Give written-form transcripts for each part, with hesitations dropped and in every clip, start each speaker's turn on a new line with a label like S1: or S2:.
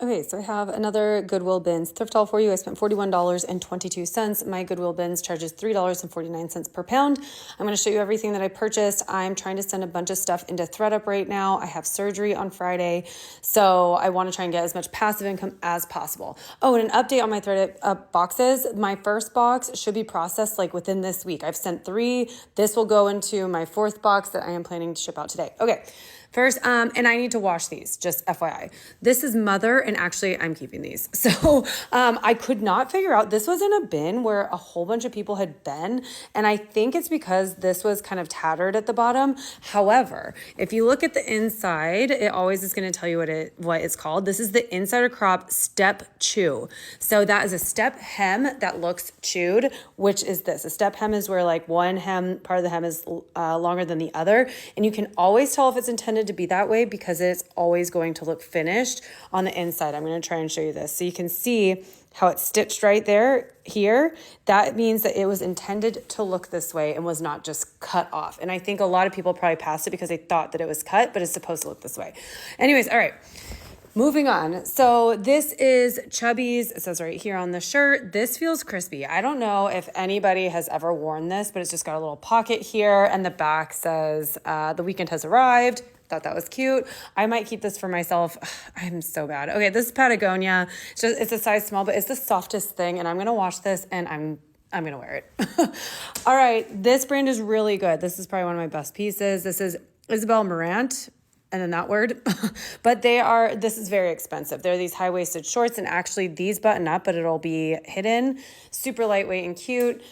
S1: Okay, so I have another Goodwill bins thrift haul for you. I spent $41.22. My Goodwill bins charges $3.49 per pound. I'm going to show you everything that I purchased. I'm trying to send a bunch of stuff into ThredUp right now. I have surgery on Friday, so I want to try and get as much passive income as possible. Oh, and an update on my ThredUp boxes. My first box should be processed like within this week. I've sent 3. This will go into my 4th box that I am planning to ship out today. Okay. First, and I need to wash these, just FYI. This is Mother, and actually I'm keeping these. So I could not figure out, this was in a bin where a whole bunch of people had been, and I think it's because this was kind of tattered at the bottom. However, if you look at the inside, it always is gonna tell you what it's called. This is the Insider Crop Step Chew. So that is a step hem that looks chewed, which is this. A step hem is where like one part of the hem is longer than the other, and you can always tell if it's intended to be that way because it's always going to look finished on the inside. I'm going to try and show you this. So you can see how it's stitched right there, here. That means that it was intended to look this way and was not just cut off. And I think a lot of people probably passed it because they thought that it was cut, but it's supposed to look this way. Anyways, all right. Moving on. So this is Chubby's. It says right here on the shirt. This feels crispy. I don't know if anybody has ever worn this, but it's just got a little pocket here, and the back says the weekend has arrived. Thought that was cute. I might keep this for myself. I'm so bad. Okay, this is Patagonia. It's a size small, but it's the softest thing, and I'm gonna wash this, and I'm gonna wear it. All right, this brand is really good. This is probably one of my best pieces. This is Isabel Marant, and then that word, but this is very expensive. They're these high-waisted shorts, and actually these button up, but it'll be hidden. Super lightweight and cute.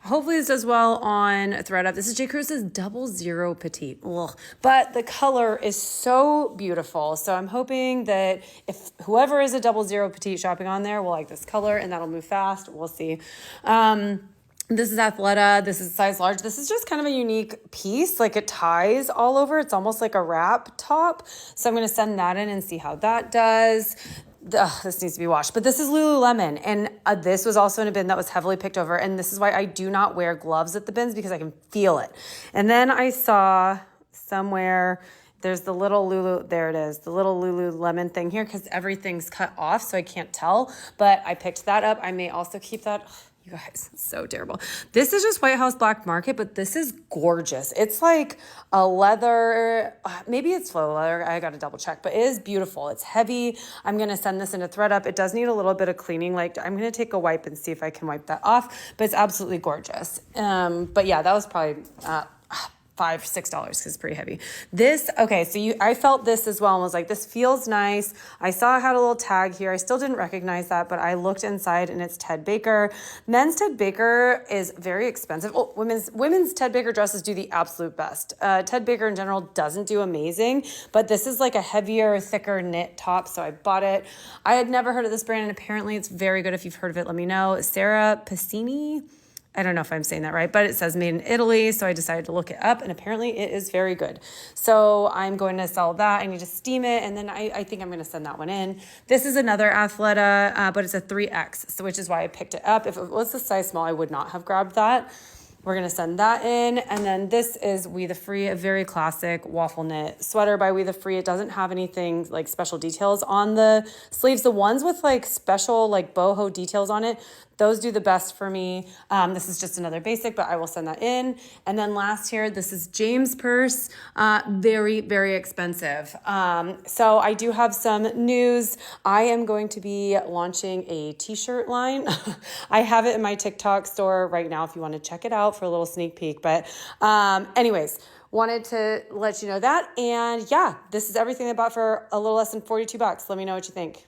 S1: Hopefully this does well on ThredUp. This is J. Cruz's 00 Petite. Ugh. But the color is so beautiful. So I'm hoping that if whoever is a 00 Petite shopping on there will like this color, and that'll move fast. We'll see. This is Athleta. This is size large. This is just kind of a unique piece. Like it ties all over. It's almost like a wrap top. So I'm going to send that in and see how that does. This needs to be washed, but this is Lululemon, and this was also in a bin that was heavily picked over, and this is why I do not wear gloves at the bins, because I can feel it. And then I saw somewhere there's the little there it is, the little Lululemon thing here, because everything's cut off, so I can't tell, but I picked that up. I may also keep that. You guys, it's so terrible. This is just White House Black Market, but this is gorgeous. It's like a leather, maybe it's faux leather. I got to double check, but it is beautiful. It's heavy. I'm going to send this into ThredUp. It does need a little bit of cleaning. Like I'm going to take a wipe and see if I can wipe that off, but it's absolutely gorgeous. But yeah, that was probably, $5, $6 because it's pretty heavy. This, okay, so I felt this as well and was like, this feels nice. I saw it had a little tag here. I still didn't recognize that, but I looked inside and it's Ted Baker. Men's Ted Baker is very expensive. Oh, women's Ted Baker dresses do the absolute best. Ted Baker in general doesn't do amazing, but this is like a heavier, thicker knit top, so I bought it. I had never heard of this brand, and apparently it's very good. If you've heard of it, let me know. Sarah Passini. I don't know if I'm saying that right, but it says made in Italy, so I decided to look it up, and apparently it is very good. So I'm going to sell that. I need to steam it, and then I think I'm going to send that one in. This is another Athleta, but it's a 3X, so which is why I picked it up. If it was a size small, I would not have grabbed that. We're going to send that in. And then this is We The Free, a very classic waffle knit sweater by We The Free. It doesn't have anything like special details on the sleeves. The ones with like special like boho details on it, those do the best for me. This is just another basic, but I will send that in. And then last here, this is James Purse. Very, very expensive. So I do have some news. I am going to be launching a t-shirt line. I have it in my TikTok store right now if you want to check it out for a little sneak peek. But anyways, wanted to let you know that. And yeah, this is everything I bought for a little less than $42. Let me know what you think.